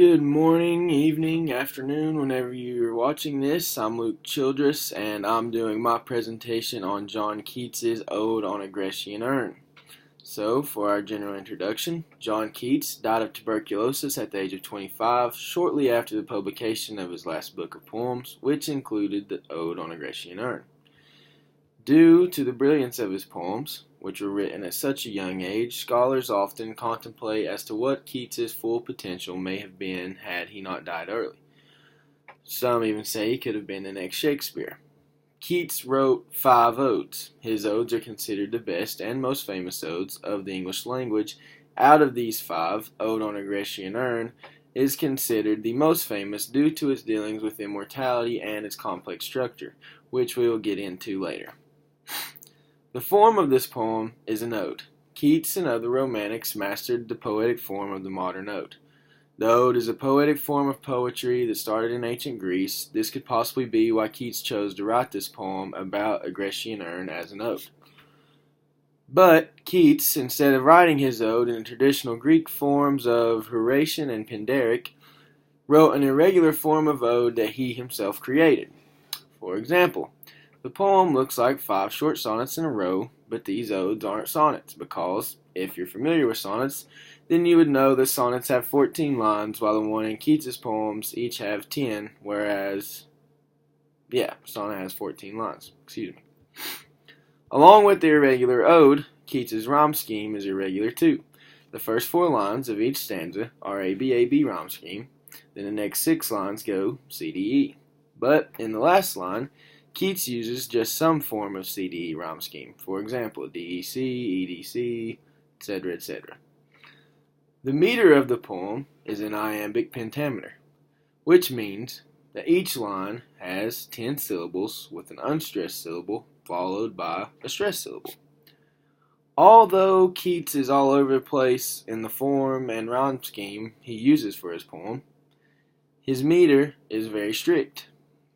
Good morning, evening, afternoon, whenever you're watching this. I'm Luke Childress, and I'm doing my presentation on John Keats's Ode on a Grecian Urn. So, for our general introduction, John Keats died of tuberculosis at the age of 25, shortly after the publication of his last book of poems, which included the Ode on a Grecian Urn. Due to the brilliance of his poems, which were written at such a young age, scholars often contemplate as to what Keats's full potential may have been had he not died early. Some even say he could have been the next Shakespeare. Keats wrote 5 odes. His odes are considered the best and most famous odes of the English language. Out of these 5, Ode on a Grecian Urn is considered the most famous due to its dealings with immortality and its complex structure, which we will get into later. The form of this poem is an ode. Keats and other romantics mastered the poetic form of the modern ode. The ode is a poetic form of poetry that started in ancient Greece. This could possibly be why Keats chose to write this poem about a Grecian urn as an ode. But Keats, instead of writing his ode in the traditional Greek forms of Horatian and Pindaric, wrote an irregular form of ode that he himself created. For example, the poem looks like 5 short sonnets in a row, but these odes aren't sonnets because, if you're familiar with sonnets, then you would know that sonnets have 14 lines, while the one in Keats's poems each have 10, whereas, sonnet has 14 lines. Along with the irregular ode, Keats's rhyme scheme is irregular too. The first 4 lines of each stanza are A-B-A-B rhyme scheme, then the next 6 lines go C-D-E. But in the last line, Keats uses just some form of CDE rhyme scheme, for example, DEC, EDC, etc., etc. The meter of the poem is an iambic pentameter, which means that each line has 10 syllables with an unstressed syllable followed by a stressed syllable. Although Keats is all over the place in the form and rhyme scheme he uses for his poem, his meter is very strict.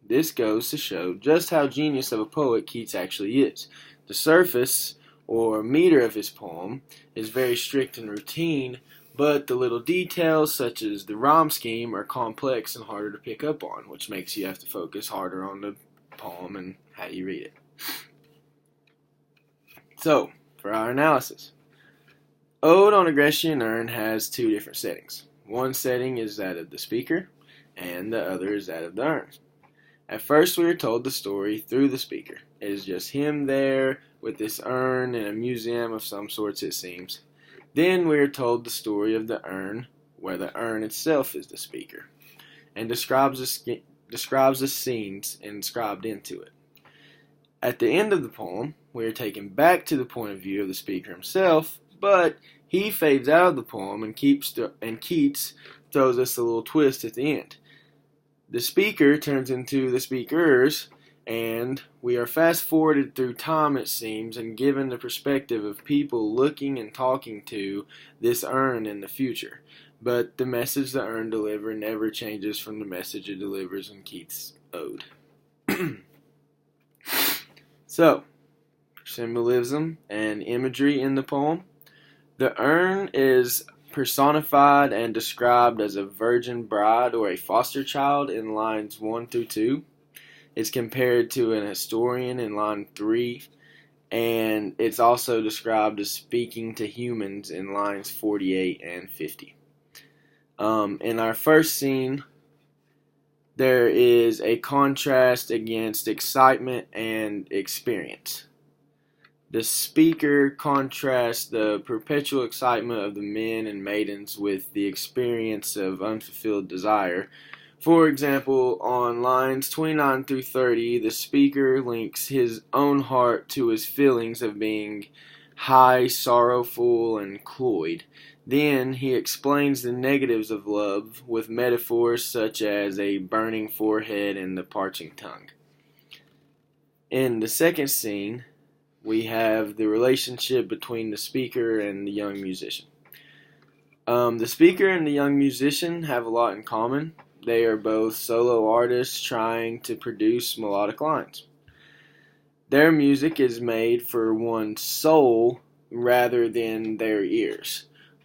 This goes to show just how genius of a poet Keats actually is. The surface, or meter of his poem, is very strict and routine, but the little details, such as the rhyme scheme, are complex and harder to pick up on, which makes you have to focus harder on the poem and how you read it. So, for our analysis, Ode on a Grecian Urn has 2 different settings. One setting is that of the speaker, and the other is that of the urn. At first we are told the story through the speaker. It is just him there with this urn in a museum of some sorts, it seems. Then we are told the story of the urn, where the urn itself is the speaker, and describes the scenes inscribed into it. At the end of the poem, we are taken back to the point of view of the speaker himself, but he fades out of the poem and Keats throws us a little twist at the end. The speaker turns into the speakers, and we are fast-forwarded through time, it seems, and given the perspective of people looking and talking to this urn in the future. But the message the urn delivers never changes from the message it delivers in Keats' ode. So, symbolism and imagery in the poem. The urn is personified and described as a virgin bride or a foster child in lines 1 through 2. It's compared to an historian in line 3, and it's also described as speaking to humans in lines 48 and 50. In our first scene, there is a contrast against excitement and experience. The speaker contrasts the perpetual excitement of the men and maidens with the experience of unfulfilled desire. For example, on lines 29 through 30, the speaker links his own heart to his feelings of being high, sorrowful, and cloyed. Then he explains the negatives of love with metaphors such as a burning forehead and the parching tongue. In the second scene, we have the relationship between the speaker and the young musician. The speaker and the young musician have a lot in common. They are both solo artists trying to produce melodic lines. Their music is made for one's soul rather than their ears.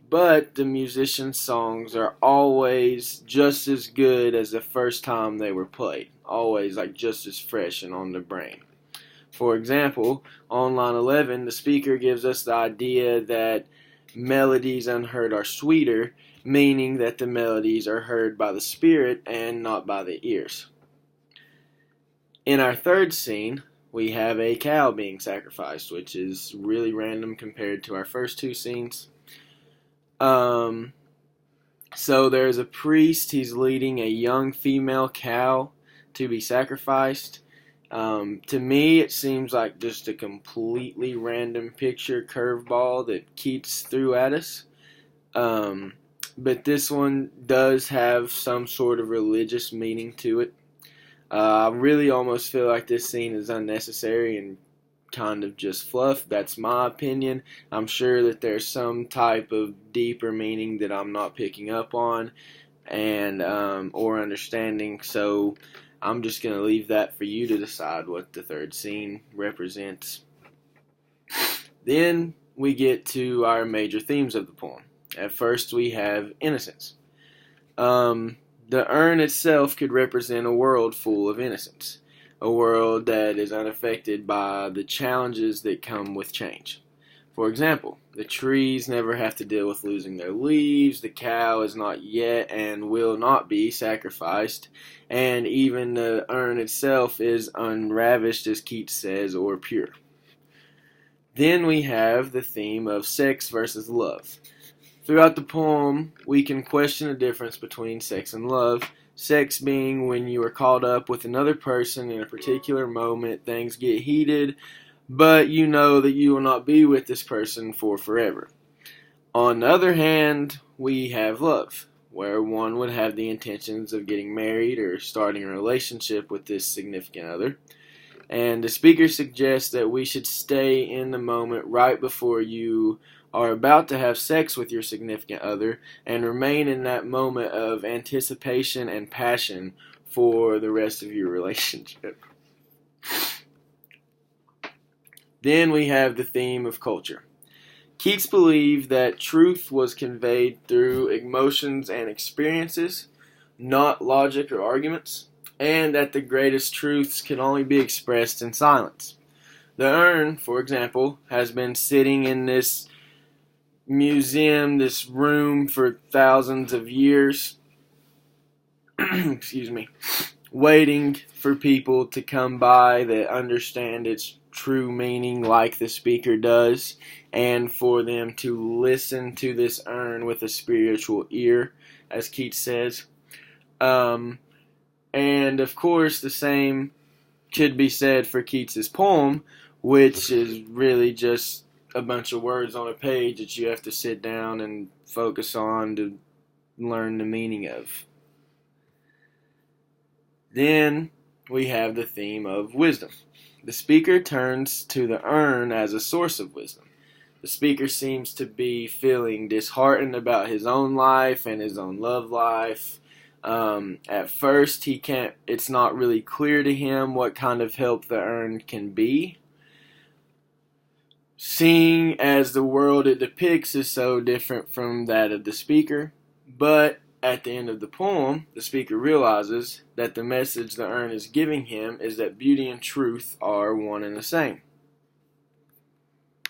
but the musician's songs are always just as good as the first time they were played. Always like just as fresh and on the brain. For example, on line 11, the speaker gives us the idea that melodies unheard are sweeter, meaning that the melodies are heard by the spirit and not by the ears. In our third scene, we have a cow being sacrificed, which is really random compared to our first two scenes. So there's a priest, he's leading a young female cow to be sacrificed. To me, it seems like just a completely random picture curveball that Keats threw at us. But this one does have some sort of religious meaning to it. I really almost feel like this scene is unnecessary and kind of just fluff. That's my opinion. I'm sure that there's some type of deeper meaning that I'm not picking up on and or understanding. So I'm just going to leave that for you to decide what the third scene represents. Then we get to our major themes of the poem. At first we have innocence. The urn itself could represent a world full of innocence, a world that is unaffected by the challenges that come with change. For example, the trees never have to deal with losing their leaves, the cow is not yet and will not be sacrificed, and even the urn itself is unravished, as Keats says, or pure. Then we have the theme of sex versus love. Throughout the poem, we can question the difference between sex and love. Sex being when you are caught up with another person in a particular moment, things get heated, but you know that you will not be with this person for forever. On the other hand, we have love, where one would have the intentions of getting married or starting a relationship with this significant other. And the speaker suggests that we should stay in the moment right before you are about to have sex with your significant other and remain in that moment of anticipation and passion for the rest of your relationship. Then we have the theme of culture. Keats believed that truth was conveyed through emotions and experiences, not logic or arguments, and that the greatest truths can only be expressed in silence. The urn, for example, has been sitting in this museum, this room, for thousands of years, excuse me, waiting for people to come by that understand its true meaning like the speaker does, and for them to listen to this urn with a spiritual ear, as Keats says. And of course, the same could be said for Keats's poem, which is really just a bunch of words on a page that you have to sit down and focus on to learn the meaning of. Then we have the theme of wisdom. The speaker turns to the urn as a source of wisdom. The speaker seems to be feeling disheartened about his own life and his own love life. At first, it's not really clear to him what kind of help the urn can be, seeing as the world it depicts is so different from that of the speaker. But at the end of the poem, the speaker realizes that the message the urn is giving him is that beauty and truth are one and the same.